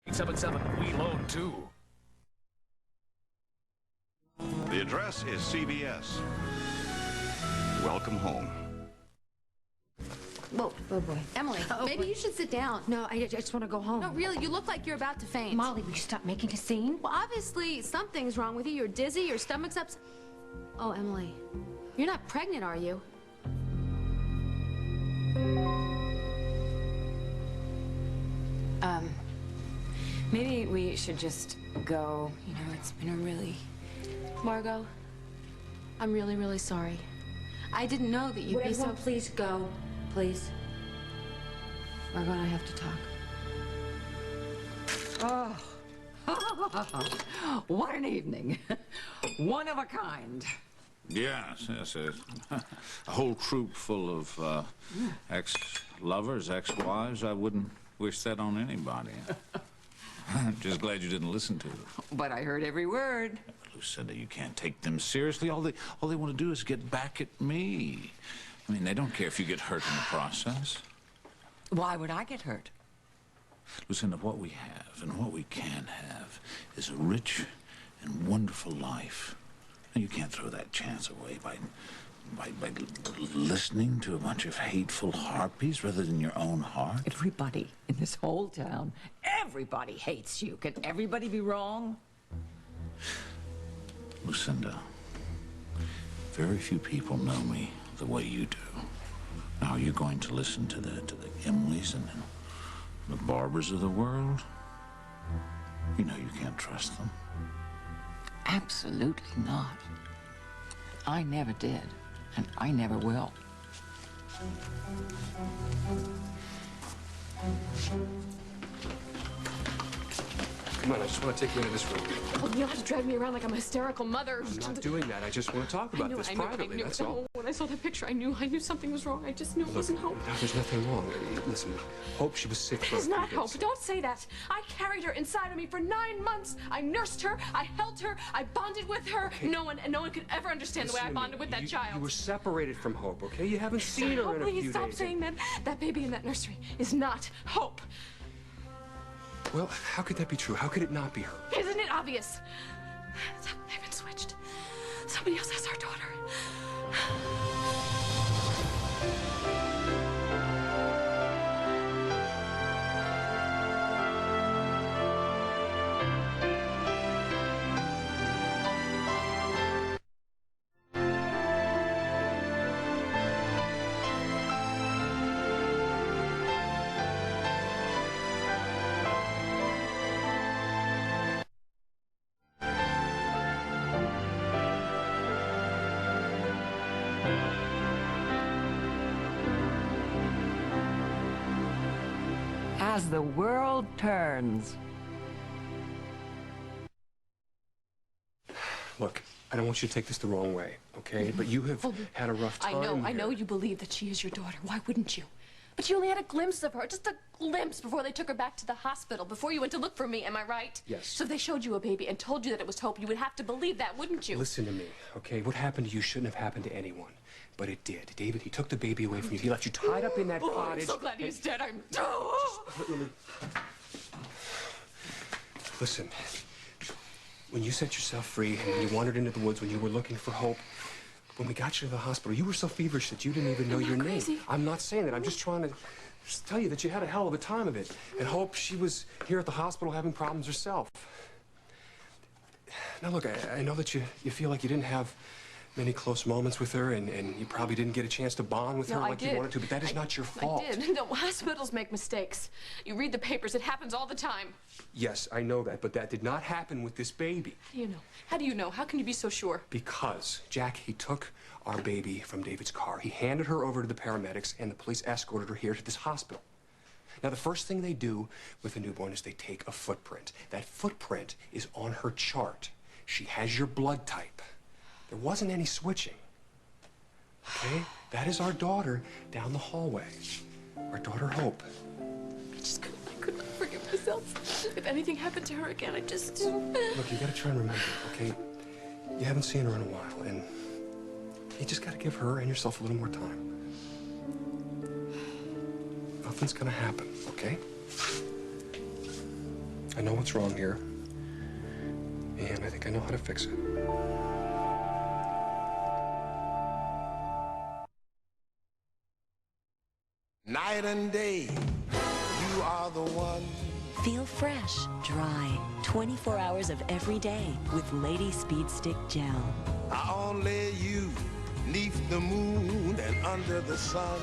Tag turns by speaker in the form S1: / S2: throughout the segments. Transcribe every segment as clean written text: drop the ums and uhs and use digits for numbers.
S1: 877, we loan too.
S2: The address is CBS. Welcome home.
S3: Whoa, oh boy.
S4: Emily, maybe you should sit down.
S3: No, I just want to go home.
S4: No, really, you look like you're about to faint.
S3: Molly, will you stop making a scene?
S4: Well, obviously, something's wrong with you. You're dizzy, your stomach's upset. Oh, Emily, you're not pregnant, are you?
S5: Maybe we should just go. You know, it's been a really...
S4: Margo, I'm really, really sorry. I didn't know that you'd
S3: Would
S4: be so...
S3: everyone please go, please? Margo and I have to talk.
S6: Oh, what an evening. One of a kind.
S7: Yes. A whole troop full of ex-lovers, ex-wives. I wouldn't wish that on anybody. I'm just glad you didn't listen to it.
S6: But I heard every word.
S7: Lucinda, you can't take them seriously. All they want to do is get back at me. I mean, they don't care if you get hurt in the process.
S6: Why would I get hurt?
S7: Lucinda, what we have and what we can have is a rich and wonderful life. And you can't throw that chance away by listening to a bunch of hateful harpies rather than your own heart.
S6: Everybody in this whole town, everybody hates you. Can everybody be wrong?
S7: Lucinda, very few people know me the way you do. Now, are you going to listen to the Emilys and the Barbers of the world? You know you can't trust them.
S6: Absolutely not. I never did, and I never will.
S8: Come on, I just want to take you into this room.
S4: Oh, you don't have to drag me around like I'm a hysterical mother.
S8: I'm not doing that. I just want to talk about this privately, that's all.
S4: When I saw that picture, I knew something was wrong. I just knew it wasn't Hope.
S8: No, there's nothing wrong. Listen, Hope, she was sick for a
S4: It's
S8: few
S4: not
S8: days.
S4: Hope. Don't say that. I carried her inside of me for 9 months. I nursed her. I held her. I bonded with her.
S8: Okay.
S4: No one could ever understand the way I bonded with that child.
S8: You were separated from Hope, okay? You haven't seen her in a few days.
S4: Please stop saying that. That baby in that nursery is not Hope.
S8: Well, how could that be true? How could it not be her?
S4: Isn't it obvious? They've been switched. Somebody else has our daughter.
S6: As the world turns.
S8: Look, I don't want you to take this the wrong way, okay? But you have had a rough time
S4: I know you believe that she is your daughter. Why wouldn't you? But you only had a glimpse of her, just a glimpse before they took her back to the hospital, before you went to look for me, am I right?
S8: Yes.
S4: So if they showed you a baby and told you that it was Hope, you would have to believe that, wouldn't you?
S8: Listen to me, okay? What happened to you shouldn't have happened to anyone. But it did. David, he took the baby away from you. He left you tied up in that cottage.
S4: I'm so glad he's dead. I'm...
S8: Listen, when you set yourself free and when you wandered into the woods, when you were looking for Hope, when we got you to the hospital, you were so feverish that you didn't even know your name. I'm not saying that. I'm just trying to tell you that you had a hell of a time of it. And Hope, she was here at the hospital having problems herself. Now, look, I know that you feel like you didn't have many close moments with her, and you probably didn't get a chance to bond with her like you wanted to, but that is not your fault.
S4: I did. No, hospitals make mistakes. You read the papers, it happens all the time.
S8: Yes, I know that, but that did not happen with this baby.
S4: How do you know? How do you know? How can you be so sure?
S8: Because, Jack, he took our baby from David's car. He handed her over to the paramedics, and the police escorted her here to this hospital. Now, the first thing they do with a newborn is they take a footprint. That footprint is on her chart. She has your blood type. There wasn't any switching. Okay? That is our daughter down the hallway. Our daughter, Hope.
S4: I couldn't forgive myself. If anything happened to her again, I just...
S8: Look, you gotta try and remember, okay? You haven't seen her in a while, and you just gotta give her and yourself a little more time. Nothing's gonna happen, okay? I know what's wrong here, and I think I know how to fix it.
S9: Night and day, you are the one.
S10: Feel fresh, dry, 24 hours of every day with Lady Speed Stick Gel.
S9: I only you, neath the moon and under the sun.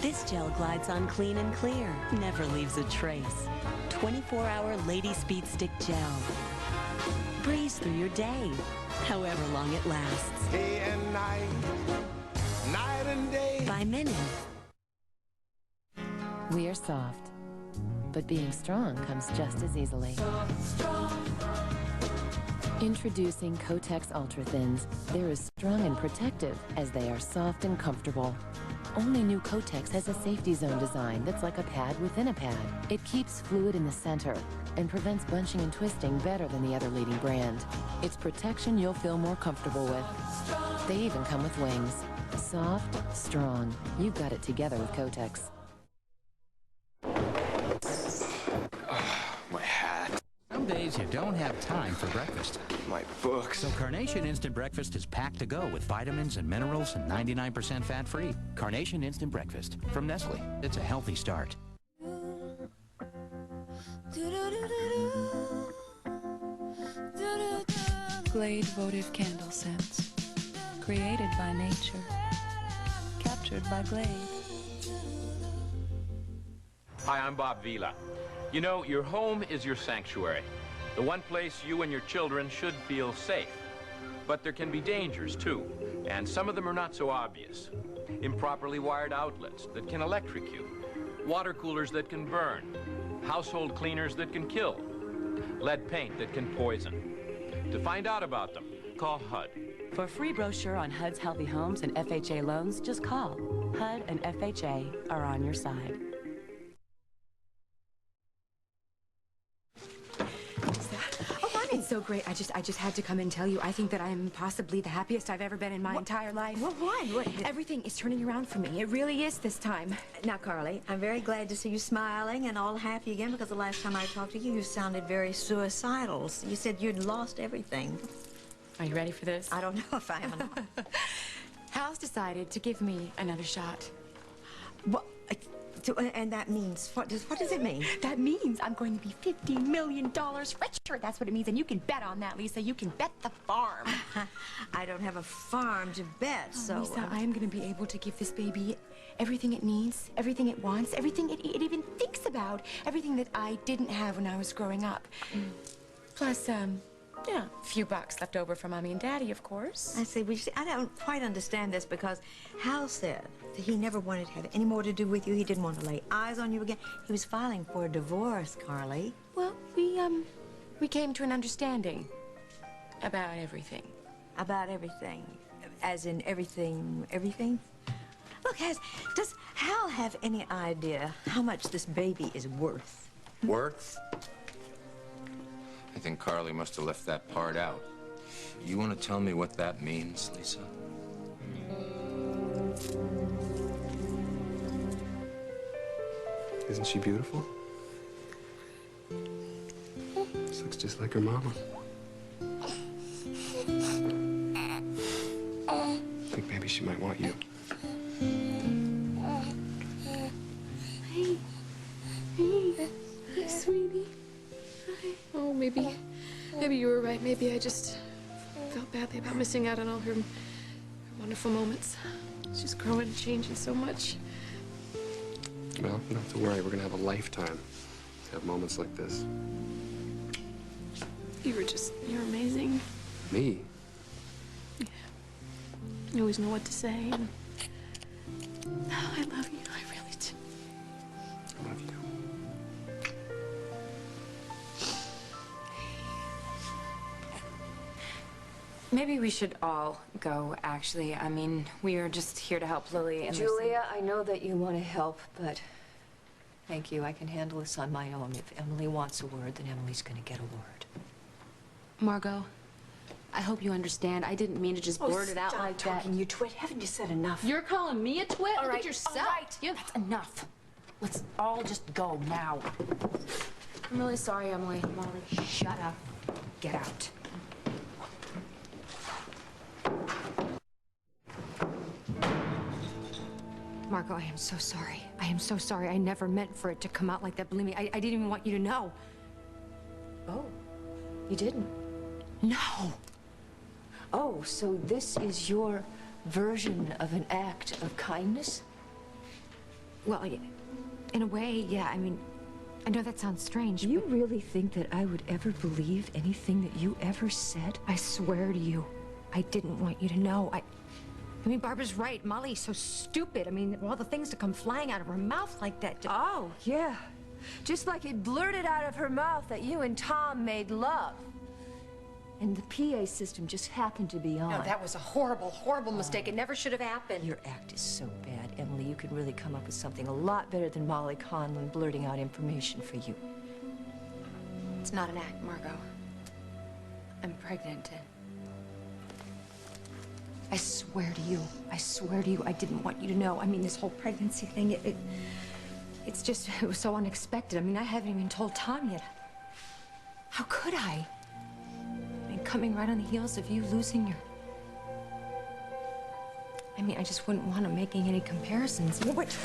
S10: This gel glides on clean and clear, never leaves a trace. 24-hour Lady Speed Stick Gel. Breeze through your day, however long it lasts.
S9: Day and night, night and day.
S10: By minute.
S11: We are soft, but being strong comes just as easily. Introducing Kotex Ultra Thins. They're as strong and protective as they are soft and comfortable. Only new Kotex has a safety zone design that's like a pad within a pad. It keeps fluid in the center and prevents bunching and twisting better than the other leading brand. It's protection you'll feel more comfortable with. They even come with wings. Soft, strong. You've got it together with Kotex.
S12: My hat. Some days you don't have time for breakfast.
S8: My books.
S12: So Carnation Instant Breakfast is packed to go with vitamins and minerals and 99% fat-free. Carnation Instant Breakfast from Nestle. It's a healthy start.
S13: Glade votive candle scents. Created by nature. Captured by Glade.
S14: Hi, I'm Bob Vila. You know, your home is your sanctuary. The one place you and your children should feel safe. But there can be dangers, too, and some of them are not so obvious. Improperly wired outlets that can electrocute, water coolers that can burn, household cleaners that can kill, lead paint that can poison. To find out about them, call HUD.
S15: For a free brochure on HUD's healthy homes and FHA loans, just call. HUD and FHA are on your side.
S5: It's so great. I just had to come and tell you. I think that I'm possibly the happiest I've ever been in my entire life.
S3: Why?
S5: Everything is turning around for me. It really is this time.
S3: Now, Carly, I'm very glad to see you smiling and all happy again, because the last time I talked to you, you sounded very suicidal. You said you'd lost everything.
S5: Are you ready for this?
S3: I don't know if I am or not.
S5: Hal's decided to give me another shot.
S3: What? And that means, what does it mean?
S5: That means I'm going to be $50 million richer. That's what it means. And you can bet on that, Lisa. You can bet the farm.
S3: I don't have a farm to bet, so...
S5: Lisa, I am going to be able to give this baby everything it needs, everything it wants, everything it even thinks about, everything that I didn't have when I was growing up. Plus, yeah, a few bucks left over for Mommy and Daddy, of course.
S3: I see. I don't quite understand this, because Hal said that he never wanted to have any more to do with you. He didn't want to lay eyes on you again. He was filing for a divorce, Carly.
S5: Well, we came to an understanding about everything.
S3: About everything? As in everything? Look, does Hal have any idea how much this baby is worth?
S16: Worth? I think Carly must have left that part out. You want to tell me what that means, Lisa?
S8: Isn't she beautiful? She looks just like her mama. I think maybe she might want you.
S4: Hey, sweetie. Oh, maybe you were right. Maybe I just felt badly about missing out on all her wonderful moments. She's growing and changing so much.
S8: Well, you don't have to worry. We're gonna have a lifetime to have moments like this.
S4: You're amazing.
S8: Me?
S4: Yeah. You always know what to say. And... Oh, I love you. I really do.
S8: I love you.
S5: Maybe we should all go, actually. I mean, we are just here to help Lily and
S3: Julia, I know that you want to help, but thank you. I can handle this on my own. If Emily wants a word, then Emily's going to get a word.
S4: Margo, I hope you understand. I didn't mean to just blurt it out like that.
S3: You twit. Haven't you said enough?
S4: You're calling me a twit?
S3: All
S4: Look
S3: right,
S4: at yourself.
S3: all right.
S4: That's enough. Let's all just go now.
S5: I'm really sorry, Emily. Molly, shut up. Get out. Margo, I am so sorry. I am so sorry. I never meant for it to come out like that. Believe me, I didn't even want you to know.
S3: Oh, you didn't?
S5: No.
S3: Oh, so this is your version of an act of kindness?
S5: Well, in a way, yeah. I mean, I know that sounds strange,
S3: You really think that I would ever believe anything that you ever said?
S5: I swear to you, I didn't want you to know. I mean, Barbara's right. Molly's so stupid. I mean, all the things to come flying out of her mouth like that.
S3: Oh, yeah. Just like it blurted out of her mouth that you and Tom made love. And the PA system just happened to be on.
S5: No, that was a horrible, horrible mistake. It never should have happened.
S3: Your act is so bad, Emily. You could really come up with something a lot better than Molly Conlon blurting out information for you.
S5: It's not an act, Margo. I'm pregnant, and I swear to you, I didn't want you to know. I mean, this whole pregnancy thing, it was so unexpected. I mean, I haven't even told Tom yet. How could I? I mean, coming right on the heels of you losing your... I mean, I just wouldn't want him making any comparisons. Wait.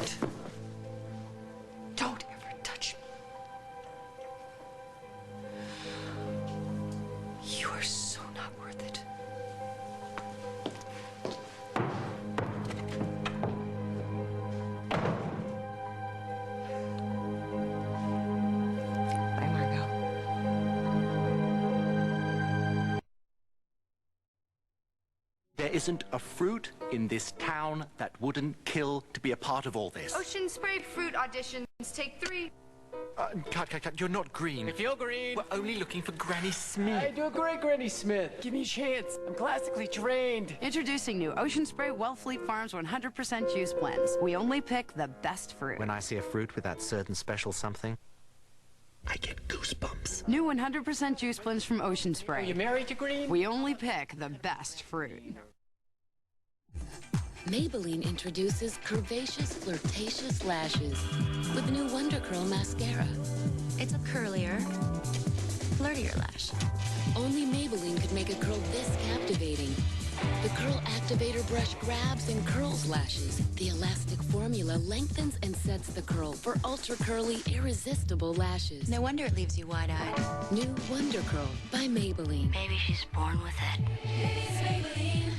S5: Don't ever touch me. You are so not worth it. Bye, Margo.
S17: There isn't a fruit in this town that wouldn't kill to be a part of all this.
S18: Ocean Spray fruit auditions. Take 3.
S17: Cut. You're not green.
S19: I feel green.
S17: We're only looking for Granny Smith.
S19: I do a great Granny Smith. Give me a chance. I'm classically trained.
S18: Introducing new Ocean Spray Wellfleet Farms 100% juice blends. We only pick the best fruit.
S17: When I see a fruit with that certain special something, I get goosebumps.
S18: New 100% juice blends from Ocean Spray.
S19: Are you married to green?
S18: We only pick the best fruit.
S11: Maybelline introduces curvaceous, flirtatious lashes with the new Wonder Curl mascara. It's a curlier, flirtier lash. Only Maybelline could make a curl this captivating. The Curl Activator brush grabs and curls lashes. The elastic formula lengthens and sets the curl for ultra curly, irresistible lashes.
S5: No wonder it leaves you wide-eyed.
S11: New Wonder Curl by Maybelline.
S5: Maybe she's born with it.
S11: Maybelline.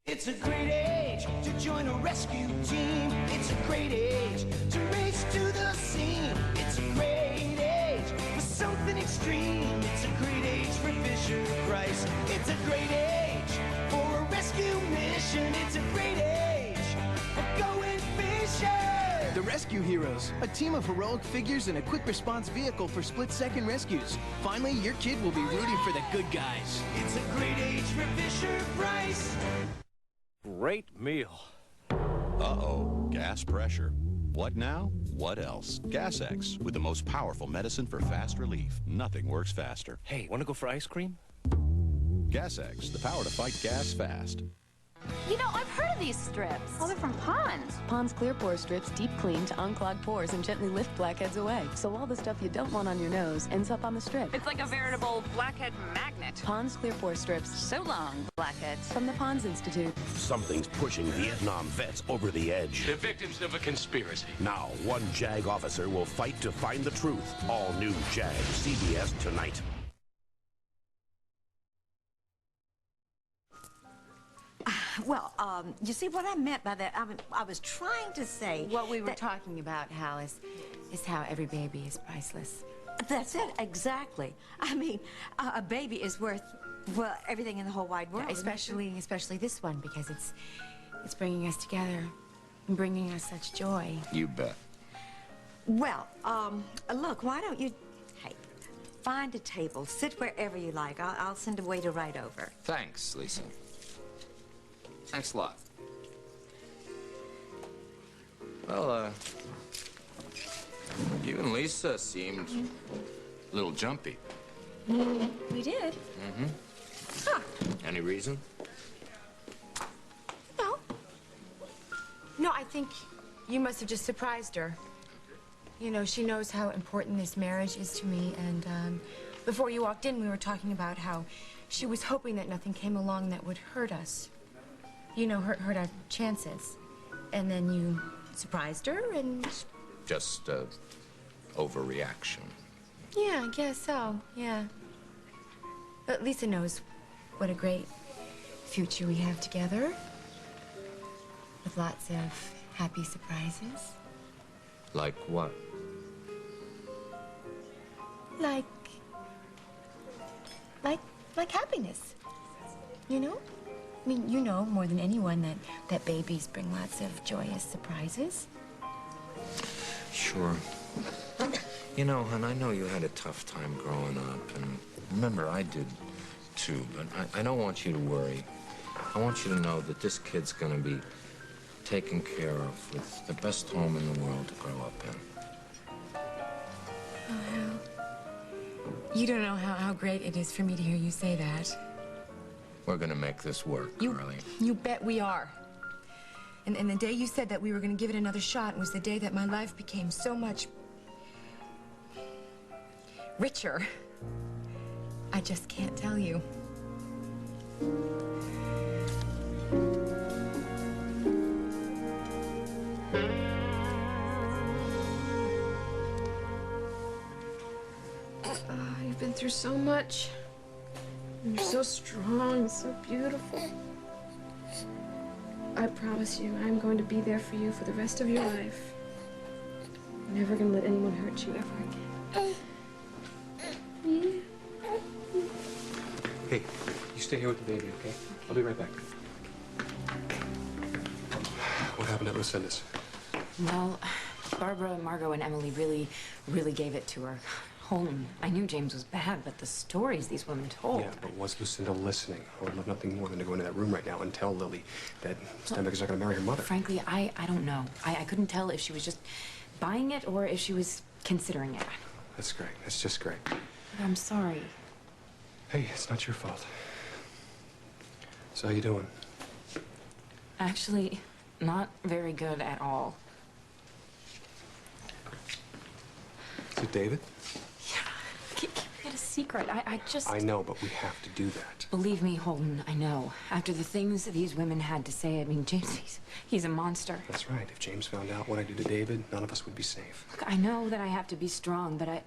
S9: It's a great age to join a rescue team. It's a great age to race to the scene. It's a great age for something extreme. It's a great age for Fisher Price. It's a great age for a rescue mission. It's a great age for going fishing.
S20: The Rescue Heroes, a team of heroic figures and a quick response vehicle for split-second rescues. Finally, your kid will be rooting for the good guys.
S9: It's a great age for Fisher Price.
S1: Great meal.
S2: Uh-oh, gas pressure. What now? What else? Gas X, with the most powerful medicine for fast relief. Nothing works faster.
S1: Hey, wanna go for ice cream?
S2: Gas X, the power to fight gas fast.
S21: You know, I've heard of these strips. Oh, they're from Pond's.
S11: Pond's Clear Pore Strips deep clean to unclog pores and gently lift blackheads away. So all the stuff you don't want on your nose ends up on the strip.
S21: It's like a veritable blackhead magnet.
S11: Pond's Clear Pore Strips.
S21: So long, blackheads.
S11: From the Pond's Institute.
S22: Something's pushing Vietnam vets over the edge.
S1: They're victims of a conspiracy.
S22: Now, one JAG officer will fight to find the truth. All new JAG, CBS tonight.
S3: Well, you see, what I meant by that, I was trying to say...
S5: What we were talking about, Hal, is how every baby is priceless.
S3: That's it, exactly. I mean, a baby is worth, well, everything in the whole wide world.
S5: Yeah, especially this one, because it's bringing us together and bringing us such joy.
S16: You bet.
S3: Well, look, why don't you... Hey, find a table. Sit wherever you like. I'll send a waiter right over.
S16: Thanks, Lisa. Thanks a lot. Well, you and Lisa seemed a little jumpy.
S5: We did?
S16: Mm-hmm.
S5: Huh.
S16: Any reason?
S5: No. No, I think you must have just surprised her. You know, she knows how important this marriage is to me, and before you walked in, we were talking about how she was hoping that nothing came along that would hurt us. You know, hurt our chances. And then you surprised her, and...
S16: Just, overreaction.
S5: Yeah, I guess so, yeah. But Lisa knows what a great future we have together. With lots of happy surprises.
S16: Like what?
S5: Like happiness. You know? I mean, you know more than anyone that babies bring lots of joyous surprises.
S16: Sure. You know, hon, I know you had a tough time growing up, and remember, I did too, but I don't want you to worry. I want you to know that this kid's gonna be taken care of with the best home in the world to grow up in.
S5: Oh, Hal. You don't know how great it is for me to hear you say that.
S16: We're gonna make this work, Carly.
S5: You bet we are. And the day you said that we were going to give it another shot was the day that my life became so much richer. I just can't tell you.
S4: You've been through so much. And you're so strong, so beautiful. I promise you, I'm going to be there for you for the rest of your life. I'm never going to let anyone hurt you ever again.
S8: Hey, you stay here with the baby, okay? I'll be right back. What happened at Lucinda's?
S6: Well, Barbara, Margo, and Emily really gave it to her. Holden, I knew James was bad, but the stories these women told...
S8: Yeah, but was Lucinda listening? I would love nothing more than to go into that room right now and tell Lily that Steinbeck is not going to marry her mother.
S6: Frankly, I don't know. I couldn't tell if she was just buying it or if she was considering it.
S8: That's great. That's just great.
S6: I'm sorry.
S8: Hey, it's not your fault. So how you doing?
S6: Actually, not very good at all.
S8: Is it David?
S6: Keep it a secret.
S8: I know, but we have to do that.
S6: Believe me, Holden, I know. After the things these women had to say, I mean, James, he's a monster.
S8: That's right. If James found out what I did to David, none of us would be safe.
S6: Look, I know that I have to be strong, but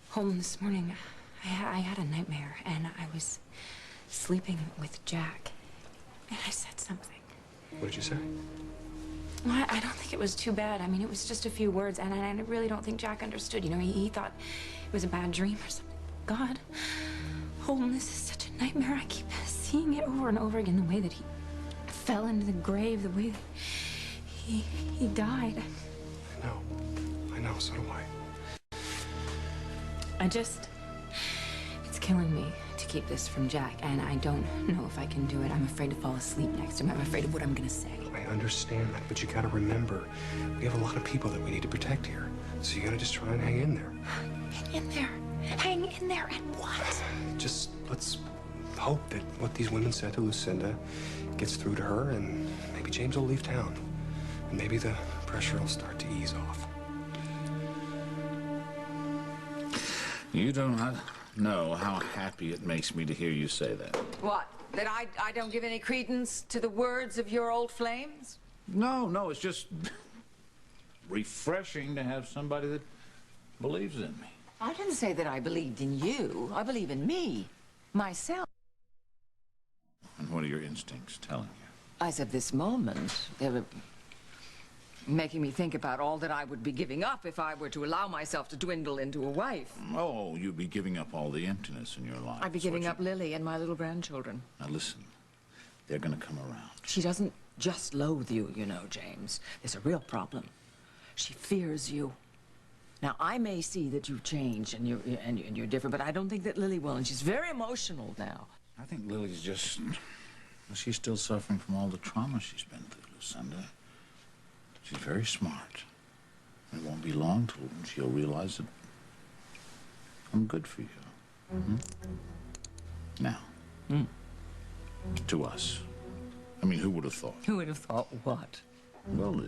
S6: Holden, this morning, I had a nightmare, and I was sleeping with Jack, and I said something.
S8: What did you say?
S6: Well, I don't think it was too bad. I mean, it was just a few words, and I really don't think Jack understood. You know, he thought it was a bad dream or something. God, Holden, this is such a nightmare. I keep seeing it over and over again, the way that he fell into the grave, the way that he died.
S8: I know, so do I.
S6: It's killing me to keep this from Jack, and I don't know if I can do it. I'm afraid to fall asleep next to him. I'm afraid of what I'm gonna say.
S8: I understand that, but you gotta remember, we have a lot of people that we need to protect here. So you gotta just try and hang in there.
S6: Hang in there? Hang in there and what?
S8: Just let's hope that what these women said to Lucinda gets through to her, and maybe James will leave town. And maybe the pressure will start to ease off.
S7: You do not know how happy it makes me to hear you say that.
S23: What? That I don't give any credence to the words of your old flames?
S7: No, it's just refreshing to have somebody that believes in me.
S23: I didn't say that I believed in you. I believe in me, myself.
S7: And what are your instincts telling you?
S23: As of this moment, they were making me think about all that I would be giving up if I were to allow myself to dwindle into a wife.
S7: Oh, you'd be giving up all the emptiness in your life.
S23: I'd be giving up Lily and my little grandchildren.
S7: Now listen, they're gonna come around.
S23: She doesn't just loathe you, you know, James. There's a real problem. She fears you. Now, I may see that you've changed and you're different, but I don't think that Lily will, and she's very emotional now.
S7: I think Lily's just... she's still suffering from all the trauma she's been through, Lucinda. She's very smart. It won't be long till she'll realize that I'm good for you. Mm-hmm. Now, to us. I mean, who would have thought?
S23: Who would have thought what?
S7: Well,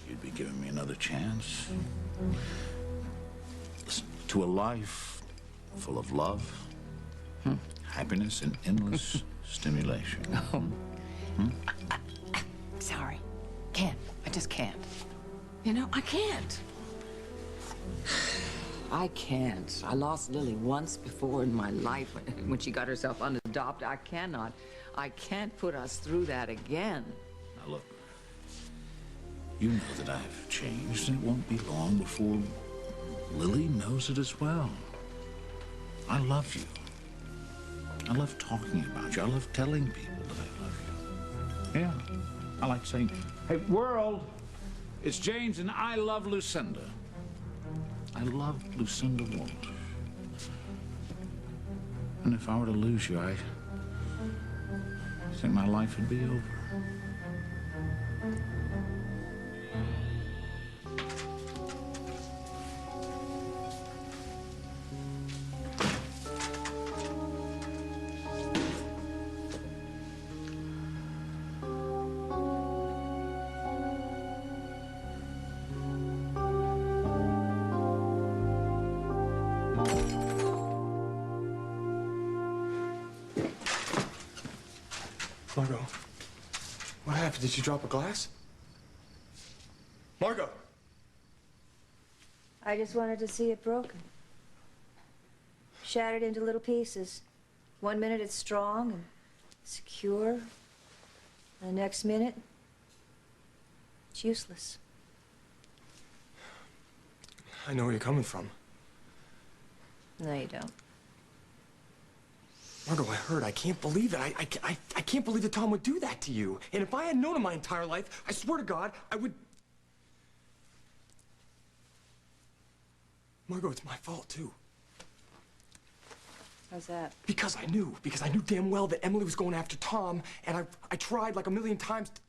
S7: you'd be giving me another chance. Listen, to a life full of love, happiness, and endless stimulation.
S23: Sorry. Can't. I just can't. You know, I can't. I can't. I lost Lily once before in my life when she got herself unadopted. I can't put us through that again.
S7: Now look, you know that I've changed, and it won't be long before Lily knows it as well. I love you. I love talking about you. I love telling people that I love you. Yeah. I like saying, hey, world, it's James and I love Lucinda. I love Lucinda Walsh. And if I were to lose you, I think my life would be over.
S8: Margo, what happened? Did you drop a glass? Margo!
S3: I just wanted to see it broken. Shattered into little pieces. 1 minute it's strong and secure. And the next minute, it's useless.
S8: I know where you're coming from.
S3: No, you don't.
S8: Margo, I heard. I can't believe it. I can't believe that Tom would do that to you. And if I had known him my entire life, I swear to God, I would... Margo, it's my fault, too.
S3: How's that?
S8: Because I knew damn well that Emily was going after Tom, and I tried like a million times to...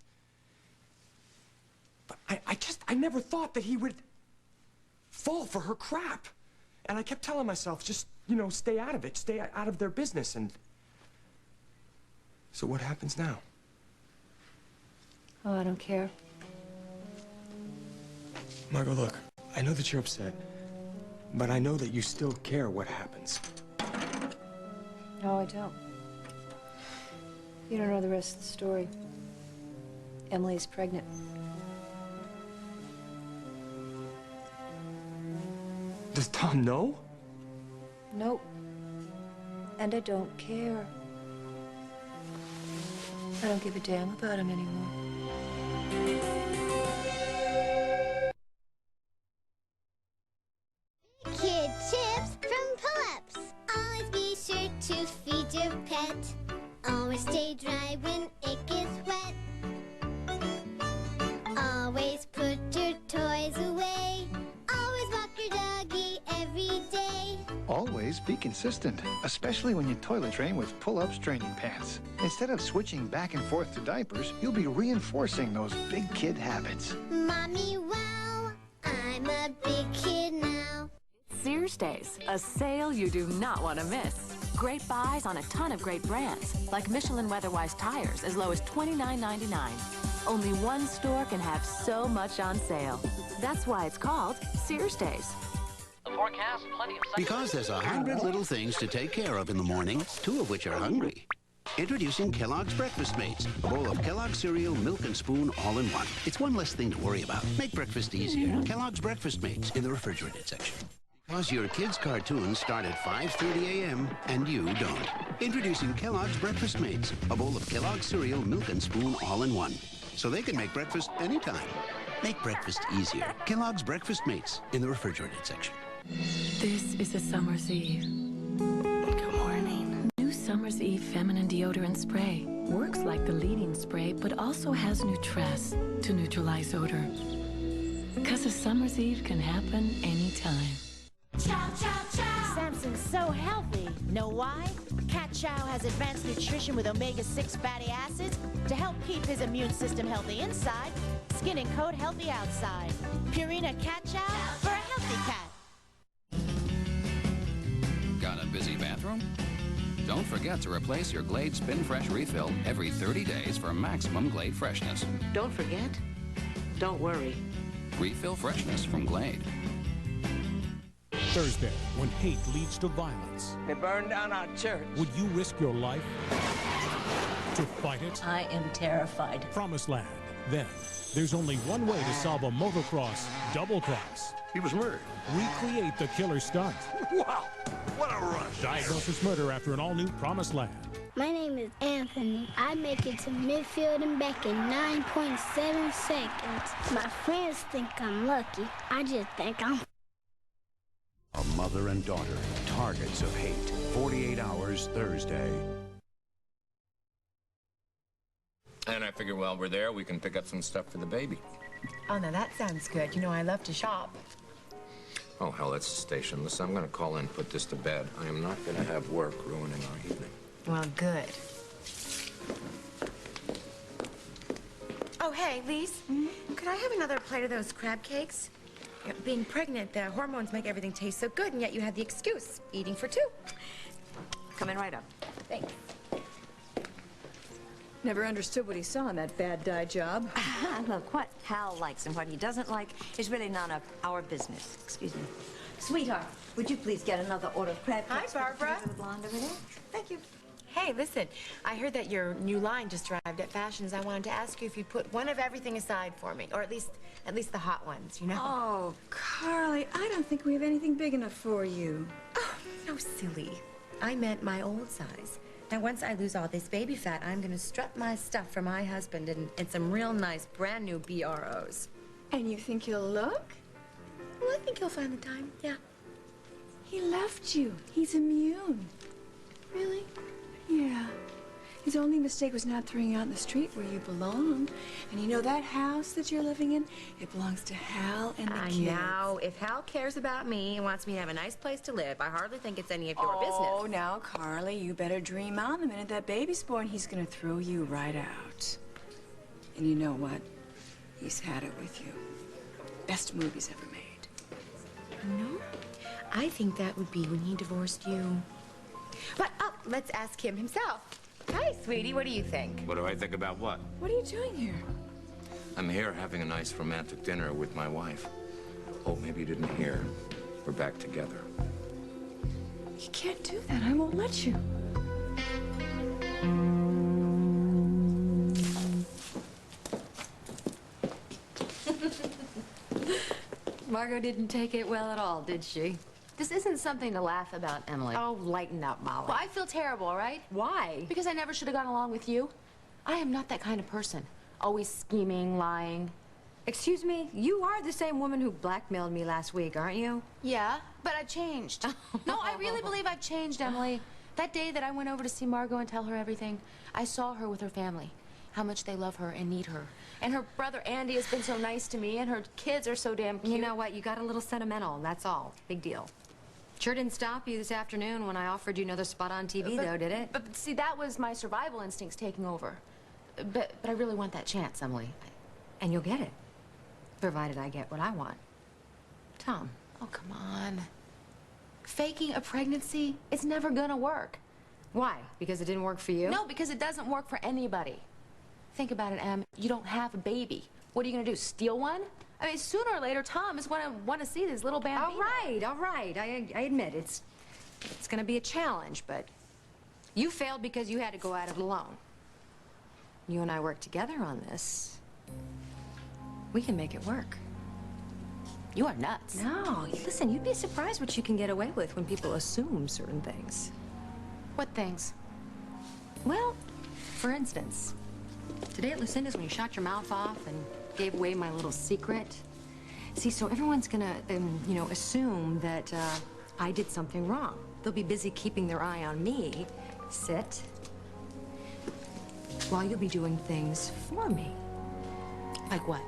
S8: But I never thought that he would fall for her crap. And I kept telling myself, just, you know, stay out of it, stay out of their business, and... So what happens now?
S3: Oh, I don't care.
S8: Margo, look, I know that you're upset, but I know that you still care what happens.
S3: No, I don't. You don't know the rest of the story. Emily is pregnant.
S8: Does Tom know?
S3: Nope. And I don't care. I don't give a damn about him anymore.
S10: Kid tips from Pull-Ups. Always be sure to feed your pet. Always stay dry when it gets wet. Always put your toys away. Always walk your doggy every day.
S12: Always be consistent, especially when you toilet train with Pull-Ups training pants. Instead of switching back and forth to diapers, you'll be reinforcing those big kid habits.
S10: Mommy, wow, I'm a big kid now.
S11: Sears Days, a sale you do not want to miss. Great buys on a ton of great brands, like Michelin Weatherwise tires as low as $29.99. Only one store can have so much on sale. That's why it's called Sears Days.
S13: The forecast, plenty of
S22: Because there's 100 little things to take care of in the morning, 2 of which are hungry. Introducing Kellogg's Breakfast Mates, a bowl of Kellogg's cereal, milk, and spoon all in one. It's one less thing to worry about. Make breakfast easier. Kellogg's Breakfast Mates in the refrigerated section. Because your kids' cartoons start at 5:30 a.m. and you don't. Introducing Kellogg's Breakfast Mates, a bowl of Kellogg's cereal, milk, and spoon all in one. So they can make breakfast anytime. Make breakfast easier. Kellogg's Breakfast Mates in the refrigerated section.
S11: This is a summer's eve. Good morning. New Summer's Eve feminine deodorant spray works like the leading spray, but also has Nutress to neutralize odor. Because a summer's eve can happen anytime.
S24: Chow, chow, chow. Samson's so healthy. Know why? Cat Chow has advanced nutrition with omega-6 fatty acids to help keep his immune system healthy inside, skin and coat healthy outside. Purina Cat Chow for a healthy cat.
S25: Got a busy bathroom? Don't forget to replace your Glade Spin Fresh refill every 30 days for maximum Glade freshness.
S23: Don't forget, don't worry.
S25: Refill freshness from Glade.
S14: Thursday, when hate leads to violence.
S15: They burned down our church.
S14: Would you risk your life to fight it?
S17: I am terrified.
S14: Promised Land. Then, there's only one way to solve a motocross double cross.
S18: He was murdered.
S14: Recreate the killer stunt.
S18: Wow, what a rush.
S14: Diagnosis murder after an all-new Promised Land.
S10: My name is Anthony. I make it to midfield and back in 9.7 seconds. My friends think I'm lucky. I just think I'm...
S2: A mother and daughter, targets of hate. 48 hours Thursday.
S16: And I figure while we're there, we can pick up some stuff for the baby.
S5: Oh, now that sounds good. You know, I love to shop.
S16: Oh, hell, it's the station. Listen, I'm going to call in and put this to bed. I am not going to have work ruining our evening.
S5: Well, good. Oh, hey, Lise. Could I have another plate of those crab cakes? You know, being pregnant, the hormones make everything taste so good, and yet you had the excuse, eating for two.
S3: Coming right up.
S5: Thanks.
S3: Never understood what he saw in that bad dye job. Look, what Hal likes and what he doesn't like is really none of our business. Excuse me. Sweetheart, would you please get another order of crab cakes?
S5: Hi, Barbara.
S3: For the blonde over there? Thank you.
S5: Hey, listen, I heard that your new line just arrived at Fashions. I wanted to ask you if you'd put one of everything aside for me, or at least the hot ones, you know?
S3: Oh, Carly, I don't think we have anything big enough for you.
S5: Oh, no, silly. I meant my old size. Now, once I lose all this baby fat, I'm gonna strut my stuff for my husband in some real nice, brand new BROs.
S3: And you think he'll look?
S5: Well, I think he'll find the time, yeah.
S3: He left you. He's immune.
S5: Really?
S3: Yeah. His only mistake was not throwing you out in the street where you belong. And you know that house that you're living in? It belongs to Hal and the kids.
S5: Now, if Hal cares about me and wants me to have a nice place to live, I hardly think it's any of your business.
S3: Oh, now, Carly, you better dream on. The minute that baby's born, he's gonna throw you right out. And you know what? He's had it with you. Best move he's ever made.
S5: No? I think that would be when he divorced you. But, let's ask him himself. Hi, sweetie, what do you think?
S16: What do I think about what?
S3: What are you doing here?
S16: I'm here having a nice romantic dinner with my wife. Oh, maybe you didn't hear. We're back together.
S3: You can't do that. I won't let you.
S19: Margo didn't take it well at all, did she? This isn't something to laugh about, Emily.
S5: Oh, lighten up, Molly.
S19: Well, I feel terrible, all right?
S5: Why?
S19: Because I never should have gone along with you. I am not that kind of person. Always scheming, lying.
S3: Excuse me? You are the same woman who blackmailed me last week, aren't you?
S19: Yeah, but I've changed. No, I really believe I've changed, Emily. That day that I went over to see Margo and tell her everything, I saw her with her family, how much they love her and need her. And her brother Andy has been so nice to me, and her kids are so damn cute.
S3: You know what? You got a little sentimental, that's all. Big deal. Sure didn't stop you this afternoon when I offered you another spot on TV, though, did it?
S19: But see, that was my survival instincts taking over. But I really want that chance, Emily.
S3: And you'll get it, provided I get what I want. Tom.
S19: Oh, come on. Faking a pregnancy, it's never gonna work.
S3: Why? Because it didn't work for you?
S19: No, because it doesn't work for anybody. Think about it, Em. You don't have a baby. What are you gonna do, steal one? I mean, sooner or later, Tom is gonna want to see this little bambino.
S3: All right. I admit it's gonna be a challenge, but you failed because you had to go at it alone. You and I work together on this. We can make it work.
S19: You are nuts.
S3: No, listen, you'd be surprised what you can get away with when people assume certain things.
S19: What things?
S3: Well, for instance, today at Lucinda's when you shot your mouth off and gave away my little secret. See, so everyone's gonna, assume that I did something wrong. They'll be busy keeping their eye on me. Sit. While you'll be doing things for me.
S19: Like what?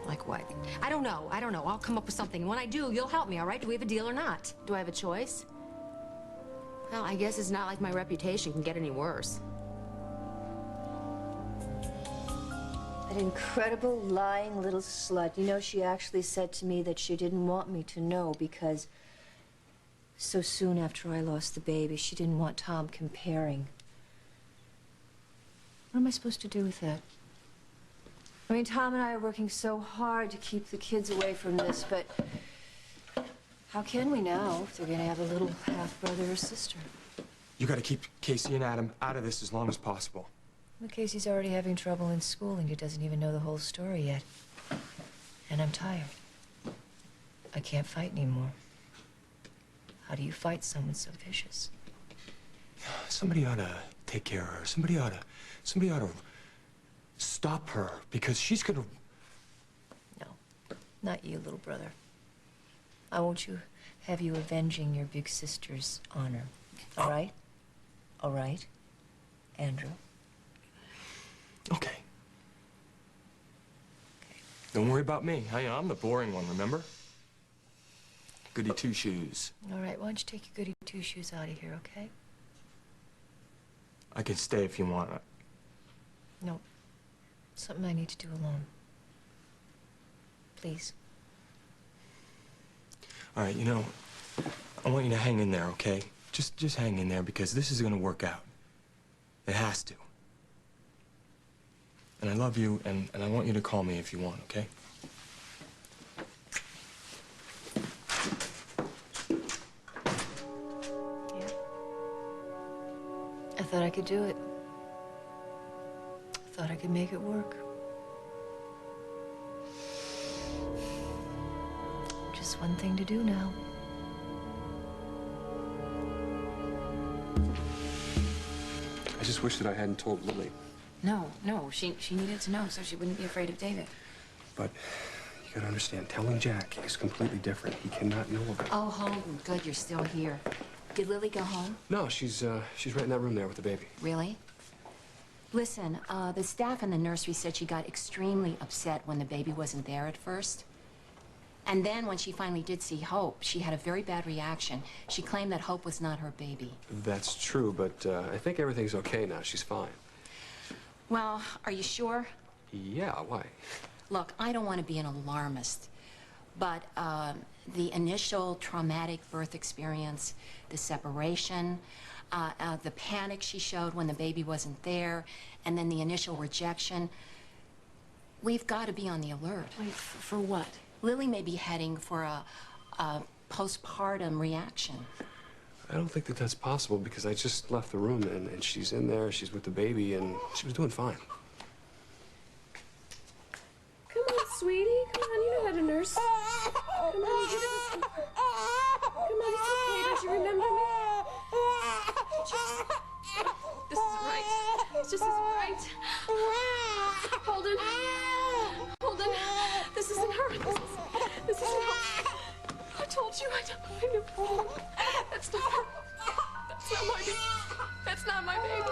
S3: Like what? I don't know. I'll come up with something. And when I do, you'll help me, all right? Do we have a deal or not?
S19: Do I have a choice? Well, I guess it's not like my reputation can get any worse.
S3: That incredible lying little slut. You know, she actually said to me that she didn't want me to know because so soon after I lost the baby, she didn't want Tom comparing. What am I supposed to do with that? I mean, Tom and I are working so hard to keep the kids away from this, but how can we now if they're going to have a little half-brother or sister?
S8: You gotta keep Casey and Adam out of this as long as possible.
S3: Well, Casey's already having trouble in school and he doesn't even know the whole story yet. And I'm tired. I can't fight anymore. How do you fight someone so vicious?
S8: Somebody ought to take care of her. Somebody ought to stop her because she's gonna...
S3: No, not you, little brother. I want you have you avenging your big sister's honor. All right? All right, Andrew?
S8: Okay. Don't worry about me. I'm the boring one, remember? Goody two-shoes.
S3: All right, why don't you take your goody two-shoes out of here, okay?
S8: I can stay if you want.
S3: No. Something I need to do alone. Please.
S8: All right, you know, I want you to hang in there, okay? Just hang in there because this is gonna work out. It has to. And I love you, and I want you to call me if you want, okay?
S3: Yeah. I thought I could do it. I thought I could make it work. Just one thing to do now.
S8: I just wish that I hadn't told Lily.
S6: No, she needed to know so she wouldn't be afraid of David.
S8: But you gotta understand, telling Jack is completely different. He cannot know about it.
S3: Oh, Holden, good, you're still here. Did Lily go home?
S8: No, she's right in that room there with the baby.
S3: Really? Listen, the staff in the nursery said she got extremely upset when the baby wasn't there at first. And then when she finally did see Hope, she had a very bad reaction. She claimed that Hope was not her baby.
S8: That's true, but I think everything's okay now. She's fine.
S3: Well, are you sure?
S8: Yeah, why?
S3: Look, I don't want to be an alarmist, but the initial traumatic birth experience, the separation, the panic she showed when the baby wasn't there, and then the initial rejection, we've got to be on the alert.
S6: Wait, for what?
S3: Lily may be heading for a postpartum reaction.
S8: I don't think that that's possible because I just left the room and she's in there, she's with the baby, and she was doing fine.
S4: Come on, sweetie. Come on, you know how to nurse. Come on, you did it before. Come on, it's okay. Don't you remember me? This isn't right. This just isn't right. Holden. Holden. This isn't her. This isn't her. I told you I knew. That's not her. That's not my baby. That's not my baby.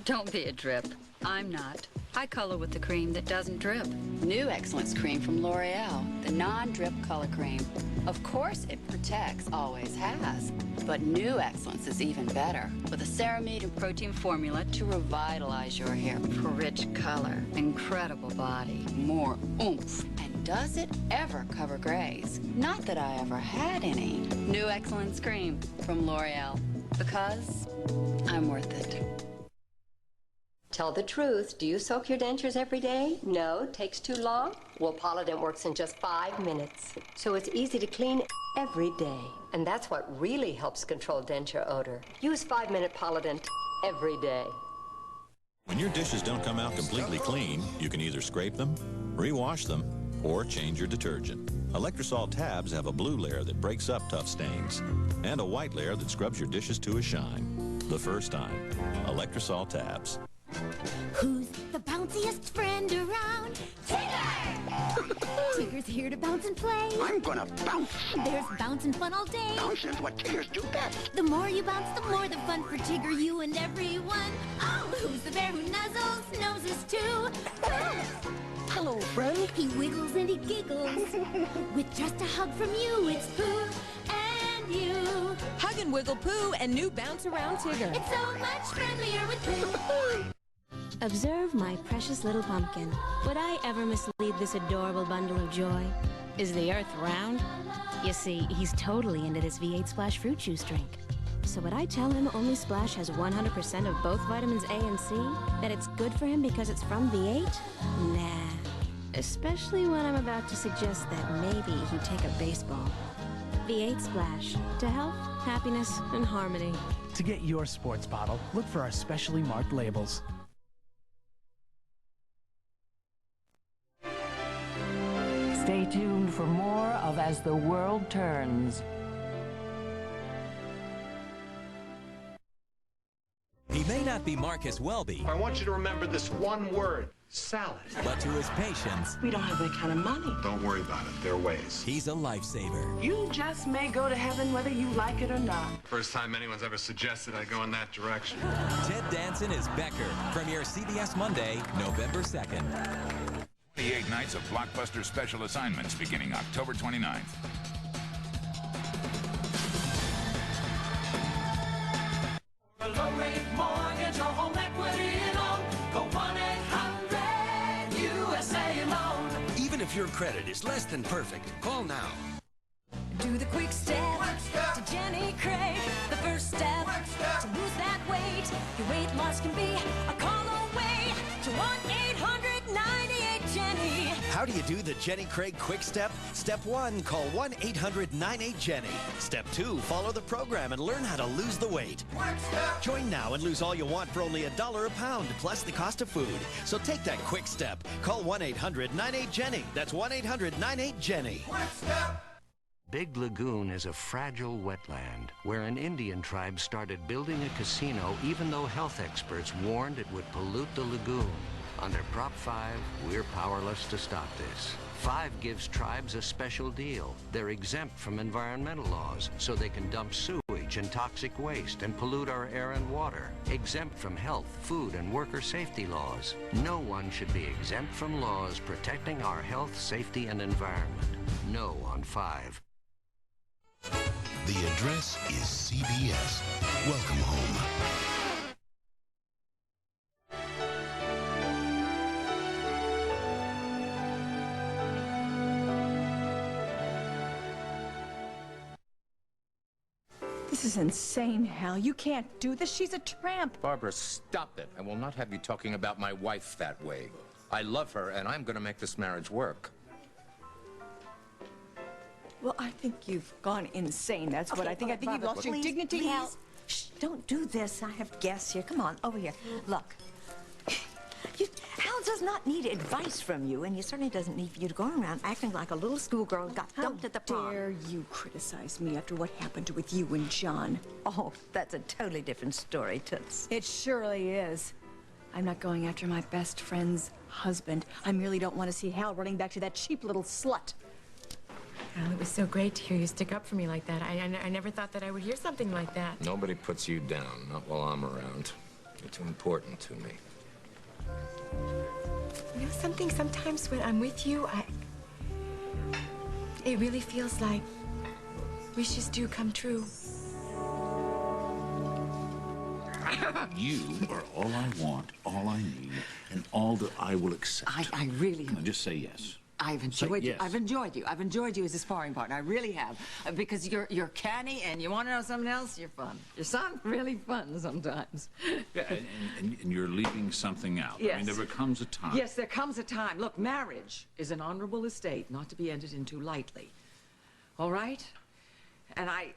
S9: Don't be a drip. I'm not. I color with the cream that doesn't drip. New Excellence Cream from L'Oreal, the non-drip color cream. Of course it protects, always has. But New Excellence is even better, with a ceramide and protein formula to revitalize your hair for rich color, incredible body, more oomph. And does it ever cover grays? Not that I ever had any. New Excellence Cream from L'Oreal, because I'm worth it.
S15: Tell the truth. Do you soak your dentures every day? No? Takes too long? Well, Polident works in just 5 minutes. So it's easy to clean every day. And that's what really helps control denture odor. Use 5-minute Polident every day.
S2: When your dishes don't come out completely clean, you can either scrape them, rewash them, or change your detergent. Electrosol tabs have a blue layer that breaks up tough stains and a white layer that scrubs your dishes to a shine. The first time. Electrosol tabs.
S10: Who's the bounciest friend around? Tigger! Tigger's here to bounce and play.
S22: I'm gonna bounce.
S10: There's bouncing fun all day.
S22: Bouncing's what Tiggers do best.
S10: The more you bounce, the more the fun for Tigger, you and everyone. Oh, who's the bear who nuzzles noses too? Pooh!
S22: Hello, friend.
S10: He wiggles and he giggles. With just a hug from you, it's Pooh and you.
S17: Hug and wiggle Pooh and new Bounce Around Tigger.
S10: It's so much friendlier with Pooh.
S20: Observe my precious little pumpkin. Would I ever mislead this adorable bundle of joy? Is the earth round? You see, he's totally into this V8 Splash fruit juice drink. So would I tell him only Splash has 100% of both vitamins A and C? That it's good for him because it's from V8? Nah. Especially when I'm about to suggest that maybe he take a baseball. V8 Splash. To health, happiness, and harmony.
S1: To get your sports bottle, look for our specially marked labels.
S7: Stay tuned for more of As the World Turns.
S12: He may not be Marcus Welby.
S18: I want you to remember this one word. Salad.
S12: But to his patients,
S23: We don't have that kind of money.
S18: Don't worry about it. There are ways.
S12: he's a lifesaver.
S23: You just may go to heaven whether you like it or not.
S18: First time anyone's ever suggested I go in that direction.
S12: Ted Danson is Becker. Premiere CBS Monday, November 2nd.
S13: 28 nights of blockbuster special assignments beginning October 29th.
S21: Low-rate mortgage or home equity loan. Go 1-800-USA Loan.
S26: Even if your credit is less than perfect, call now.
S27: Do the quick step, to Jenny Craig. The first step, to lose that weight. Your weight loss can be a call away to 1-800-98-JENNY.
S28: How do you do the Jenny Craig quick step? Step 1, call 1-800-98-JENNY. Step 2, follow the program and learn how to lose the weight. Join now and lose all you want for only $1 a pound, plus the cost of food. So take that quick step. Call 1-800-98-JENNY. That's 1-800-98-JENNY.
S29: Big Lagoon is a fragile wetland where an Indian tribe started building a casino even though health experts warned it would pollute the lagoon. Under Prop 5, we're powerless to stop this. 5 gives tribes a special deal. They're exempt from environmental laws, so they can dump sewage and toxic waste and pollute our air and water. Exempt from health, food, and worker safety laws. No one should be exempt from laws protecting our health, safety, and environment. No on 5.
S30: The address is CBS. Welcome home.
S23: This is insane, Hal. You can't do this. She's a tramp.
S16: Barbara, stop it. I will not have you talking about my wife that way. I love her, and I'm going to make this marriage work.
S23: Well, I think you've gone insane. That's what I think. I think you've lost your
S31: Please,
S23: dignity.
S31: Hal, shh, don't do this. I have guests here. Come on, over here. Look. Hal does not need advice from you, and he certainly doesn't need you to go around acting like a little schoolgirl who got dumped at the prom.
S23: How dare you criticize me after what happened with you and John?
S31: Oh, that's a totally different story, Toots.
S23: It surely is. I'm not going after my best friend's husband. I merely don't want to see Hal running back to that cheap little slut.
S19: Well, it was so great to hear you stick up for me like that. I never thought that I would hear something like that.
S16: Nobody puts you down, not while I'm around. You're too important to me.
S19: You know something? Sometimes when I'm with you, it really feels like wishes do come true.
S18: You are all I want, all I need, and all that I will accept.
S23: I really...
S18: Now, just say yes.
S23: I've enjoyed you. I've enjoyed you. I've enjoyed you as a sparring partner. I really have. Because you're canny, and you want to know something else? You're fun. Your son, really fun sometimes.
S18: Yeah, and you're leaving something out.
S23: Yes.
S18: I mean, there comes a time.
S23: Yes, there comes a time. Look, marriage is an honorable estate, not to be entered into lightly. All right? And I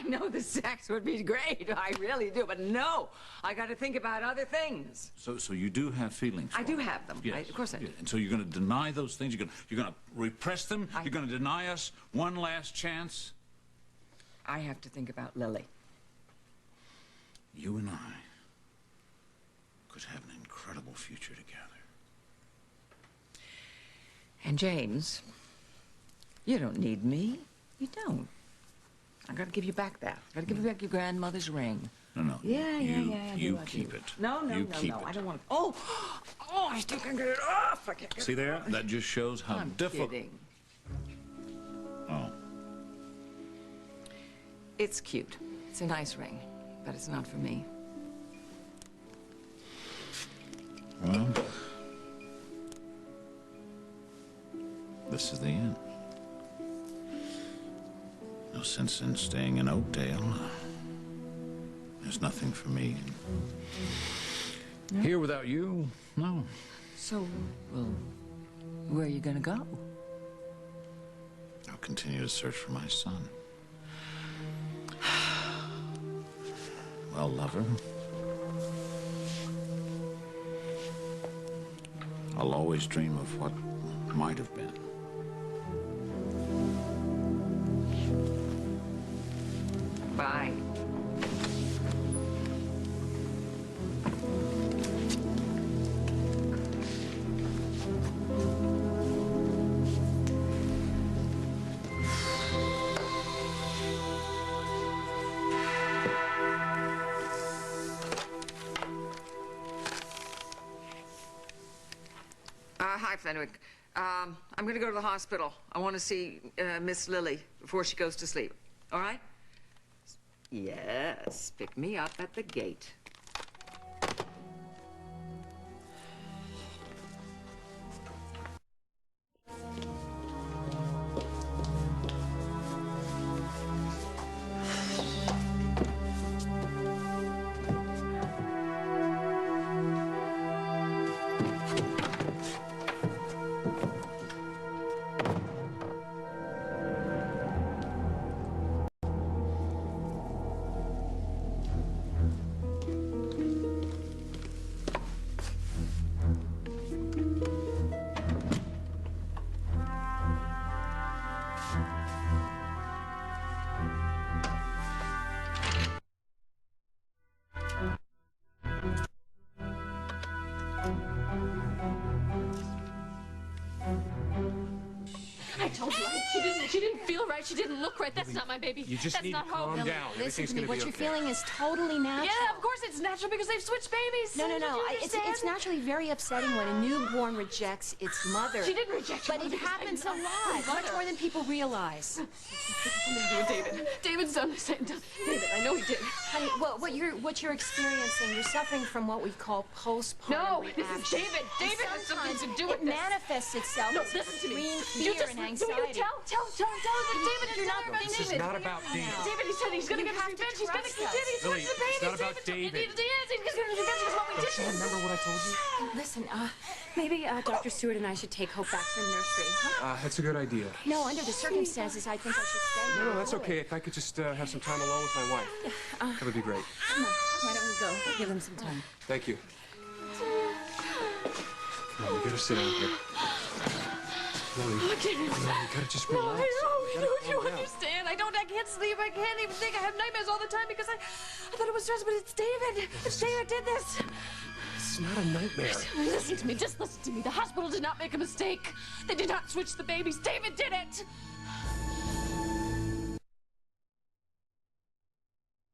S23: know the sex would be great. I really do. But no, I got to think about other things.
S18: So you do have feelings.
S23: I do have them.
S18: Yes.
S23: Of course I do.
S18: Yeah. And so you're going to deny those things. You're going to repress them. You're going to deny us one last chance.
S23: I have to think about Lily.
S18: You and I could have an incredible future together.
S23: And James, you don't need me. You don't. I gotta give you back that. I gotta give you back your grandmother's ring.
S18: No.
S23: Yeah.
S18: You keep it.
S23: No. I don't want it. Oh, I still can't get it off. I can't get
S18: See there? That just shows how
S23: I'm
S18: difficult.
S23: kidding.
S18: Oh.
S23: It's cute. It's a nice ring, but it's not for me.
S18: Well, this is the end. Well, since then, staying in Oakdale, there's nothing for me. Here without you, no.
S23: So, well, where are you gonna go?
S18: I'll continue to search for my son. Well, lover, I'll always dream of what might have been.
S23: Bye. Hi, Fenwick. I'm going to go to the hospital. I want to see Miss Lily before she goes to sleep. All right? Yes, pick me up at the gate.
S3: I told you, she didn't feel right. She didn't look right. That's not my baby.
S4: You just
S3: That's
S4: need
S3: not
S4: to calm
S3: Hope.
S4: down.
S7: Listen
S4: Everything's
S7: to me.
S4: gonna
S7: What
S4: be
S7: you're
S4: okay.
S7: feeling is totally natural.
S3: Yeah, of course it's natural because they've switched babies.
S7: No.
S3: Did you
S7: It's
S3: understand?
S7: naturally very upsetting when a newborn rejects its mother.
S3: She didn't reject
S7: But
S3: her
S7: it
S3: because
S7: happens a
S3: I'm not
S7: lot,
S3: her
S7: much
S3: mother.
S7: more than people realize.
S3: Something to do with David. David's done the same. David, I know he did.
S7: Honey, what you're experiencing, you're suffering from what we call postpartum
S3: No,
S7: reaction.
S3: this is David. David has something to do with
S7: it
S3: this.
S7: manifests itself
S3: No,
S7: as
S3: listen to me.
S7: extreme
S3: You
S7: fear
S3: just,
S7: and anxiety.
S3: Tell David
S7: You're not
S3: about
S4: This
S3: David.
S4: is not about David.
S3: David, he said he's going to
S7: You
S3: get his
S7: have to
S3: revenge. He's going to
S7: trust
S3: get
S7: us.
S3: it. He
S4: Lily,
S3: switched the baby.
S4: it's not about David.
S3: He is. He's going to get his revenge because of what we did.
S4: Don't you remember what I told you?
S7: Listen, maybe Dr. Stewart and I should take Hope back to the nursery, huh?
S4: That's a good idea.
S7: No, under the circumstances, I think I should stay.
S4: No, that's okay. If I could just have some time alone with my wife. That would be great.
S7: Come on, why don't we go? Give him some time.
S4: Thank you. Come on, you gotta sit down here. Lily,
S3: I can't.
S4: you gotta just
S3: No,
S4: relax.
S3: I know.
S4: You
S3: You
S4: gotta calm down.
S3: understand. I can't sleep. I can't even think. I have nightmares all the time because I thought it was stress, but it's David. It's David did this.
S4: It's not a nightmare.
S3: Listen to me. Just listen to me. The hospital did not make a mistake. They did not switch the babies. David did it.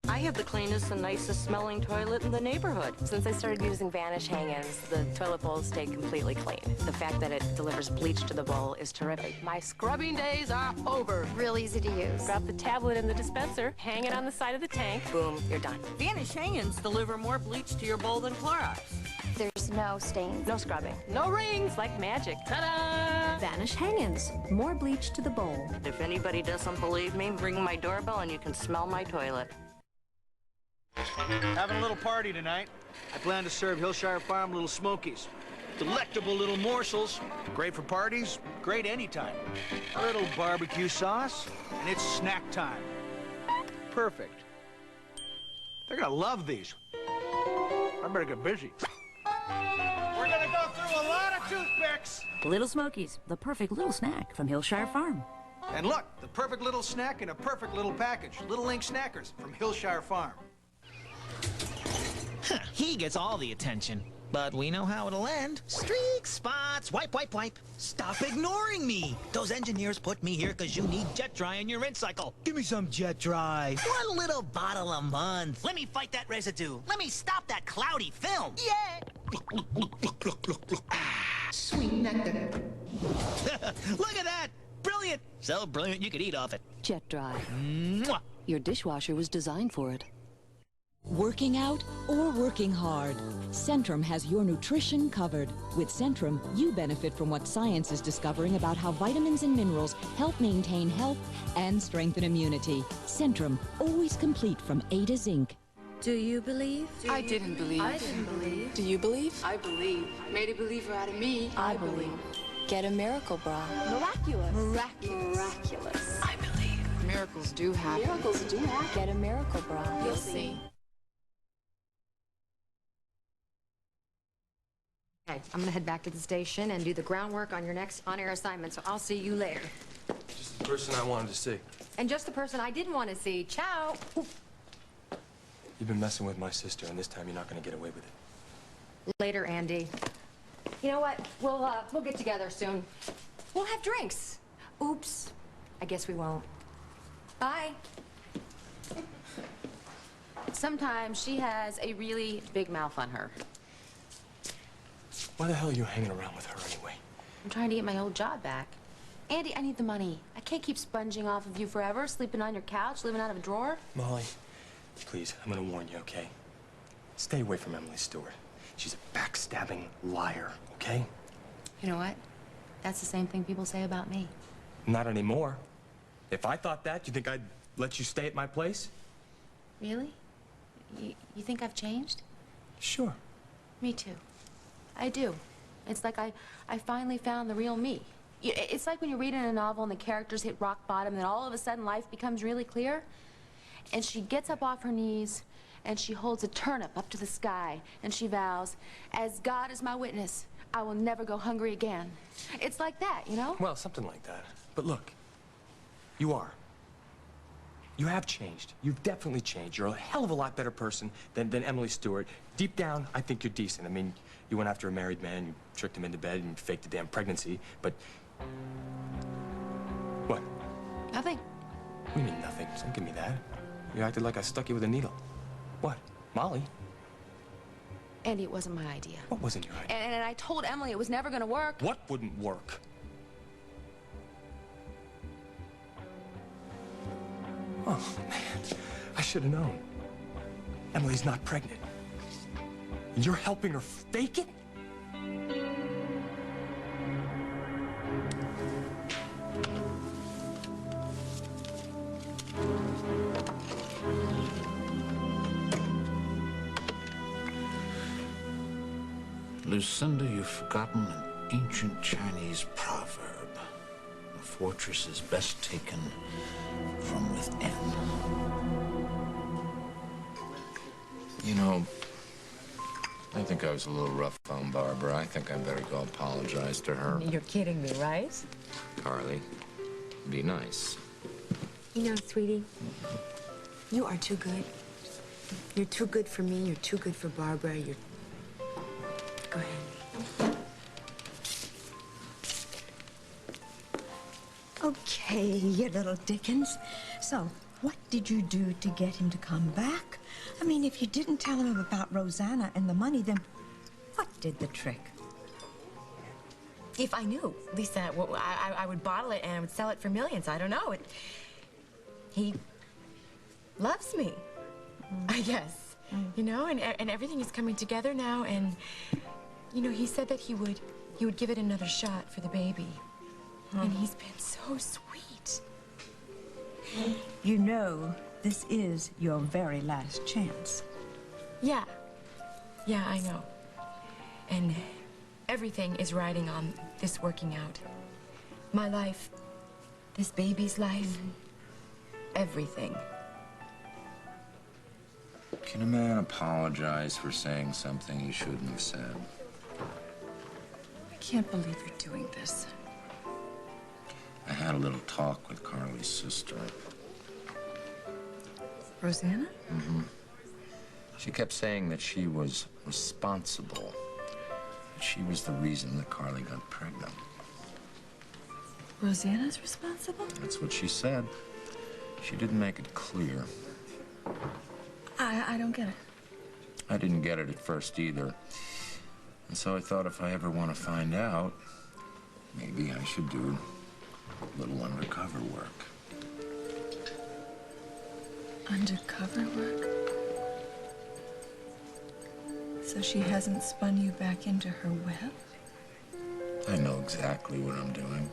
S5: I have the cleanest and nicest smelling toilet in the neighborhood.
S6: Since I started using Vanish hang-ins, the toilet bowls stay completely clean. The fact that it delivers bleach to the bowl is terrific.
S5: My scrubbing days are over.
S6: Real easy to use. Drop the tablet in the dispenser, hang it on the side of the tank, boom, you're done.
S5: Vanish hang-ins deliver more bleach to your bowl than Clorox.
S6: There's no stains. No scrubbing.
S5: No rings.
S6: It's like magic.
S5: Ta-da!
S20: Vanish hang-ins. More bleach to the bowl.
S5: If anybody doesn't believe me, ring my doorbell and you can smell my toilet.
S8: Having a little party tonight. I plan to serve Hillshire Farm Little Smokies. Delectable little morsels. Great for parties, great anytime. A little barbecue sauce, and it's snack time. Perfect. They're gonna love these. I better get busy. We're gonna go through a lot of toothpicks.
S9: Little Smokies, the perfect little snack from Hillshire Farm.
S8: And look, the perfect little snack in a perfect little package. Little Link Snackers from Hillshire Farm.
S11: He gets all the attention. But we know how it'll end. Streaks, spots, wipe, wipe, wipe. Stop ignoring me. Those engineers put me here because you need jet dry in your rinse cycle. Give me some jet dry. One little bottle a month. Let me fight that residue. Let me stop that cloudy film. Yeah. Sweet nectar. Look at that. Brilliant. So brilliant you could eat off it.
S14: Jet dry.
S11: Mwah.
S14: Your dishwasher was designed for it.
S1: Working out or working hard, Centrum has your nutrition covered. With Centrum, you benefit from what science is discovering about how vitamins and minerals help maintain health and strengthen immunity. Centrum, always complete from A to Zinc.
S19: Do you believe?
S3: I didn't believe.
S19: I didn't believe.
S3: Do you believe? I believe. Made a believer out of me.
S19: I believe. Get a miracle bra.
S3: Miraculous.
S19: Miraculous. Miraculous.
S3: I believe. Miracles do happen.
S19: Miracles do happen. Get a miracle bra.
S3: You'll see.
S2: Okay, I'm gonna head back to the station and do the groundwork on your next on-air assignment, so I'll see you later.
S4: Just the person I wanted to see.
S2: And just the person I didn't want to see. Ciao!
S4: You've been messing with my sister, and this time you're not gonna get away with it.
S2: Later, Andy. You know what? We'll get together soon. We'll have drinks. Oops. I guess we won't. Bye.
S19: Sometimes she has a really big mouth on her.
S4: Why the hell are you hanging around with her anyway?
S19: I'm trying to get my old job back.
S2: Andy, I need the money. I can't keep sponging off of you forever, sleeping on your couch, living out of a drawer.
S4: Molly, please, I'm gonna warn you, okay? Stay away from Emily Stewart. She's a backstabbing liar, okay?
S19: You know what? That's the same thing people say about me.
S4: Not anymore. If I thought that, you think I'd let you stay at my place?
S19: Really? You think I've changed?
S4: Sure.
S19: Me too. I do. It's like I finally found the real me. It's like when you're reading a novel and the characters hit rock bottom, and then all of a sudden life becomes really clear. And she gets up off her knees, and she holds a turnip up to the sky, and she vows, as God is my witness, I will never go hungry again. It's like that, you know?
S4: Well, something like that. But look, you are. You have changed. You've definitely changed. You're a hell of a lot better person than Emily Stewart. Deep down, I think you're decent. I mean, you went after a married man, you tricked him into bed, and faked a damn pregnancy, but... What?
S19: Nothing.
S4: What do you mean, nothing? Don't give me that. You acted like I stuck you with a needle. What? Molly?
S19: Andy, it wasn't my idea.
S4: What wasn't your idea?
S19: And I told Emily it was never gonna work.
S4: What wouldn't work? Oh, man. I should have known. Emily's not pregnant. And you're helping her fake it?
S18: Lucinda, you've forgotten an ancient Chinese proverb. A fortress is best taken from within.
S16: You know, I think I was a little rough on Barbara. I think I better go apologize to her.
S2: You're kidding me, right?
S16: Carly, be nice.
S31: You know, sweetie, you are too good. You're too good for me. You're too good for Barbara. You're... Go ahead. Okay, you little Dickens. So, what did you do to get him to come back? I mean, if you didn't tell him about Rosanna and the money, then what did the trick?
S2: If I knew, Lisa, well, I would bottle it and I would sell it for millions. I don't know. He loves me, I guess. You know, and everything is coming together now. And you know, he said that he would give it another shot for the baby. And he's been so sweet.
S31: You know, this is your very last chance.
S2: Yeah. Yeah, I know. And everything is riding on this working out. My life, this baby's life, everything.
S16: Can a man apologize for saying something he shouldn't have said?
S3: I can't believe you're doing this.
S16: I had a little talk with Carly's sister.
S3: Rosanna?
S16: Mm-hmm. She kept saying that she was responsible. That she was the reason that Carly got pregnant.
S3: Rosanna's responsible?
S16: That's what she said. She didn't make it clear.
S3: I don't get it.
S16: I didn't get it at first either. And so I thought if I ever want to find out, maybe I should do a little undercover work.
S3: Undercover work?
S10: So she hasn't spun you back into her web?
S16: I know exactly what I'm doing.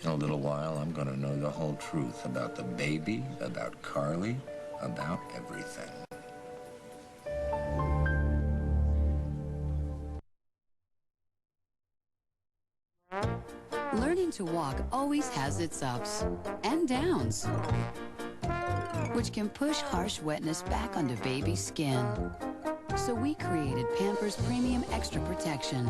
S16: In a little while, I'm gonna know the whole truth about the baby, about Carly, about everything.
S12: Learning to walk always has its ups and downs, which can push harsh wetness back onto baby's skin. So we created Pampers Premium Extra Protection.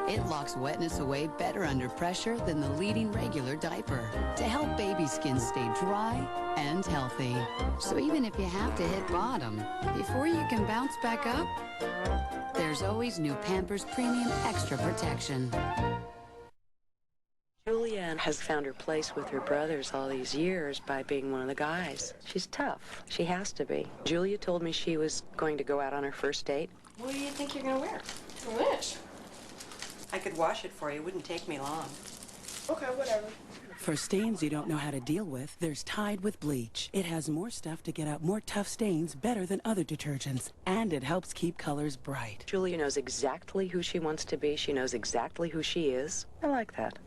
S12: It locks wetness away better under pressure than the leading regular diaper to help baby skin stay dry and healthy. So even if you have to hit bottom, before you can bounce back up, there's always new Pampers Premium Extra Protection.
S6: Julianne has found her place with her brothers all these years by being one of the guys. She's tough. She has to be. Julia told me she was going to go out on her first date.
S13: What do you think you're gonna wear?
S10: I wish.
S13: I could wash it for you. It wouldn't take me long.
S10: Okay, whatever.
S14: For stains you don't know how to deal with, there's Tide with bleach. It has more stuff to get out more tough stains better than other detergents, and it helps keep colors bright.
S6: Julia knows exactly who she wants to be. She knows exactly who she is. I like that.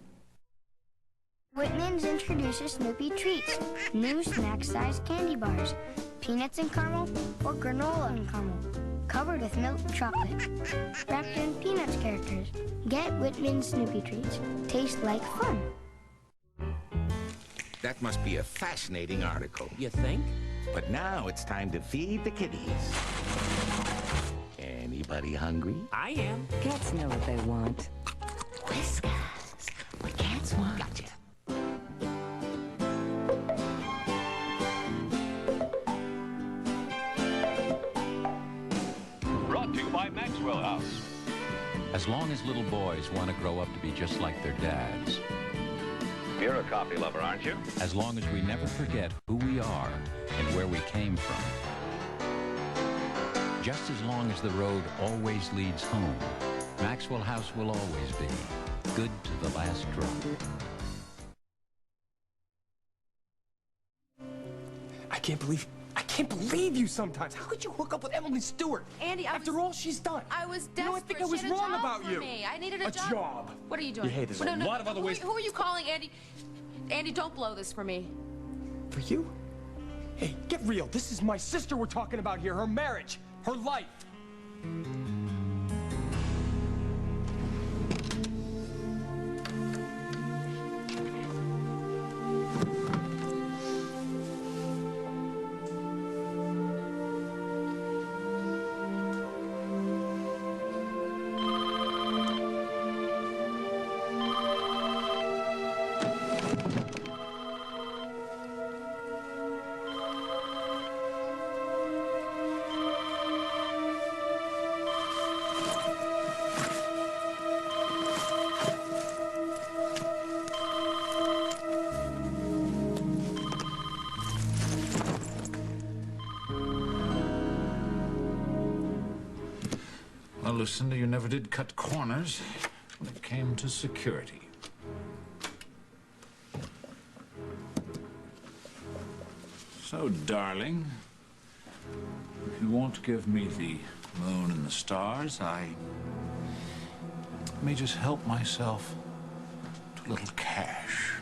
S15: Whitman's introduces Snoopy Treats, new snack-sized candy bars, peanuts and caramel or granola and caramel, covered with milk chocolate, wrapped in Peanuts characters. Get Whitman's Snoopy Treats. Taste like fun.
S17: That must be a fascinating article.
S14: You think?
S17: But now it's time to feed the kitties. Anybody hungry?
S14: I am.
S7: Cats know what they want.
S17: Whiskas. What cats want. Gotcha.
S21: Brought to you by Maxwell House.
S22: As long as little boys want to grow up to be just like their dads.
S21: You're a coffee lover, aren't you?
S22: As long as we never forget who we are and where we came from. Just as long as the road always leads home, Maxwell House will always be good to the last drop.
S4: I can't believe you sometimes. How could you hook up with Emily Stewart?
S19: Andy,
S4: after all she's done.
S19: I was desperate.
S4: You know, I think I was
S19: She had a
S4: wrong
S19: job
S4: about
S19: for
S4: you.
S19: me. I needed a
S4: A job.
S19: What are you doing?
S4: Hey, there's a lot of other ways.
S19: Who are you calling, Andy? Andy, don't blow this for me.
S4: For you? Hey, get real. This is my sister we're talking about here. Her marriage. Her life.
S18: Well, Lucinda, you never did cut corners when it came to security. So, darling, if you won't give me the moon and the stars, I may just help myself to a little cash.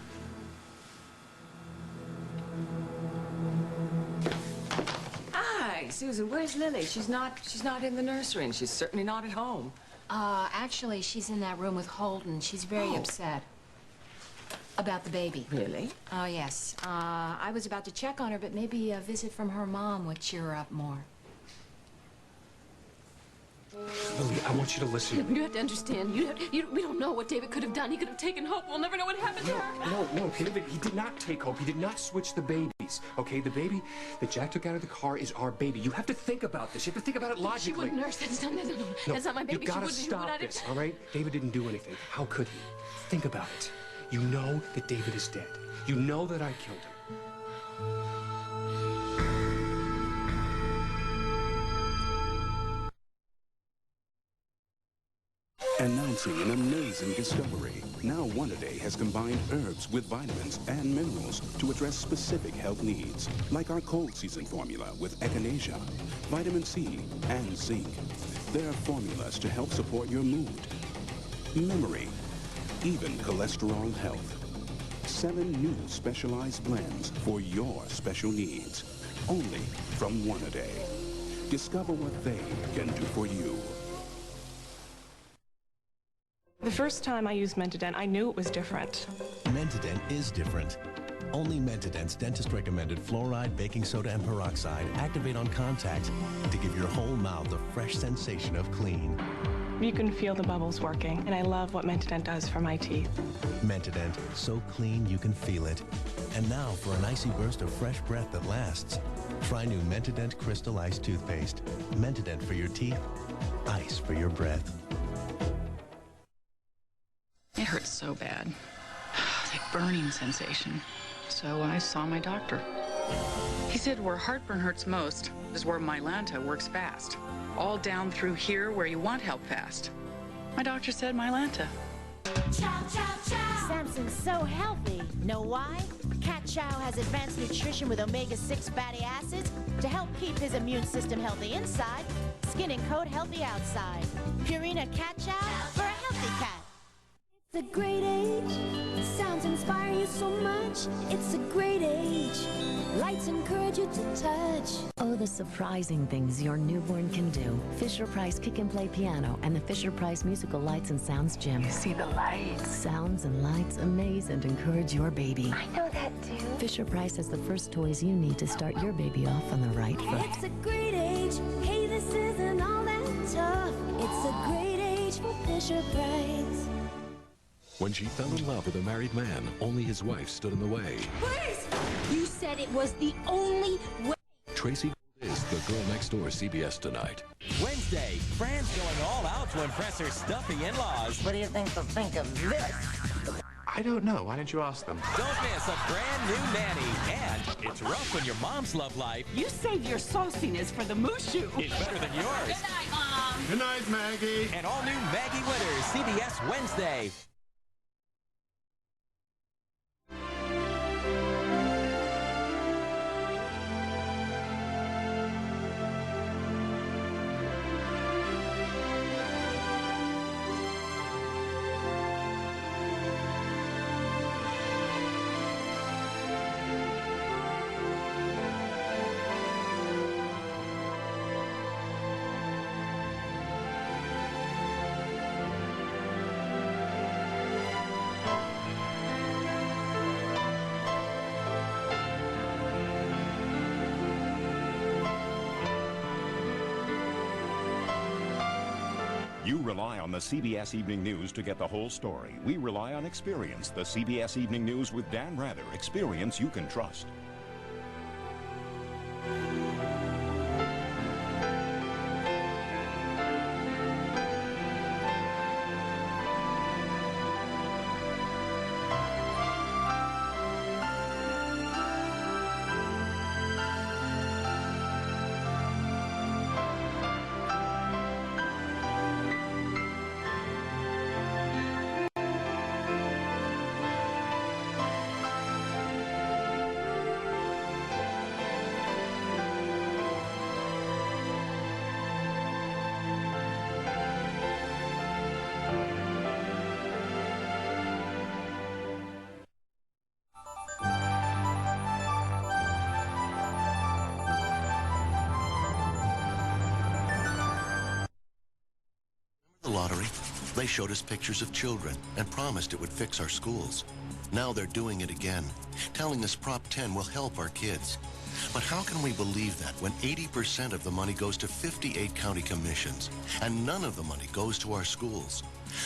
S23: Hi, Susan, where's Lily? She's not in the nursery, and she's certainly not at home.
S19: Actually, she's in that room with Holden. She's very upset about the baby.
S23: Really?
S19: Oh, yes. I was about to check on her, but maybe a visit from her mom would cheer her up more.
S4: Lily, I want you to listen to me.
S3: You have to understand. We don't know what David could have done. He could have taken Hope. We'll never know what happened to her.
S4: No, he did not take Hope. He did not switch the babies, okay? The baby that Jack took out of the car is our baby. You have to think about this. You have to think about it logically.
S3: She wouldn't nurse. That's not my baby.
S4: You gotta stop this, all right? David didn't do anything. How could he? Think about it. You know that David is dead. You know that I killed him.
S24: Announcing an amazing discovery. Now One-A-Day has combined herbs with vitamins and minerals to address specific health needs, like our cold season formula with echinacea, vitamin C, and zinc. There are formulas to help support your mood, memory, even cholesterol health. 7 new specialized blends for your special needs. Only from One A Day. Discover what they can do for you.
S5: The first time I used Mentadent, I knew it was different.
S8: Mentadent is different. Only Mentadent's dentist-recommended fluoride, baking soda, and peroxide activate on contact to give your whole mouth a fresh sensation of clean.
S5: You can feel the bubbles working, and I love what Mentadent does for my teeth.
S8: Mentadent, so clean you can feel it. And now for an icy burst of fresh breath that lasts. Try new Mentadent Crystal Ice Toothpaste. Mentadent for your teeth, ice for your breath.
S9: It hurts so bad. That burning sensation. So I saw my doctor. He said where heartburn hurts most is where Mylanta works fast. All down through here where you want help fast. My doctor said Mylanta.
S11: Chow, chow, chow. Samson's so healthy. Know why? Cat Chow has advanced nutrition with omega-6 fatty acids to help keep his immune system healthy inside, skin and coat healthy outside. Purina Cat Chow for a healthy cat.
S20: It's a great age. Sounds inspire you so much. It's a great age. Lights encourage you to touch.
S25: Oh, the surprising things your newborn can do. Fisher-Price Kick and Play Piano and the Fisher-Price Musical Lights and Sounds Gym.
S9: You see the lights.
S25: Sounds and lights amaze and encourage your baby.
S11: I know that too.
S25: Fisher-Price has the first toys you need to start your baby off on the right foot.
S20: It's a great age. Hey, this isn't all that tough. It's a great age for Fisher-Price.
S26: When she fell in love with a married man, only his wife stood in the way.
S11: Please! You said it was the only way.
S26: Tracy is The Girl Next Door, CBS tonight.
S27: Wednesday, Fran's going all out to impress her stuffy in-laws. What do you think they'll think of this?
S28: I don't know. Why didn't you ask them?
S27: Don't miss a brand new nanny. And it's rough when your mom's love life.
S14: You save your sauciness for the Mushu.
S27: It's better than yours.
S11: Good night, Mom.
S28: Good night, Maggie.
S27: And all new Maggie Winners, CBS Wednesday.
S29: You rely on the CBS Evening News to get the whole story. We rely on experience. The CBS Evening News with Dan Rather. Experience you can trust.
S31: Lottery. They showed us pictures of children and promised it would fix our schools. Now they're doing it again, telling us Prop 10 will help our kids. But how can we believe that when 80% of the money goes to 58 county commissions and none of the money goes to our schools?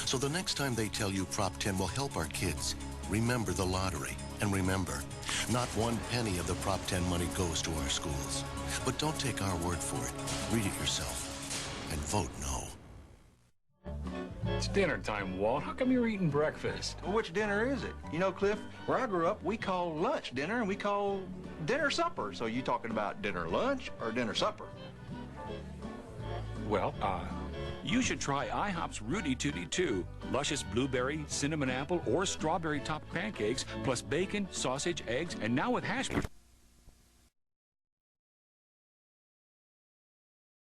S31: So the next time they tell you Prop 10 will help our kids, remember the lottery. And remember, not one penny of the Prop 10 money goes to our schools. But don't take our word for it. Read it yourself and vote no.
S18: It's dinner time, Walt. How come you're eating breakfast?
S30: Well, which dinner is it? You know, Cliff, where I grew up, we call lunch dinner and we call dinner supper. So you talking about dinner lunch or dinner supper?
S18: Well, you should try IHOP's Rudy Tooty 2. Luscious blueberry, cinnamon apple, or strawberry topped pancakes, plus bacon, sausage, eggs, and now with hash browns.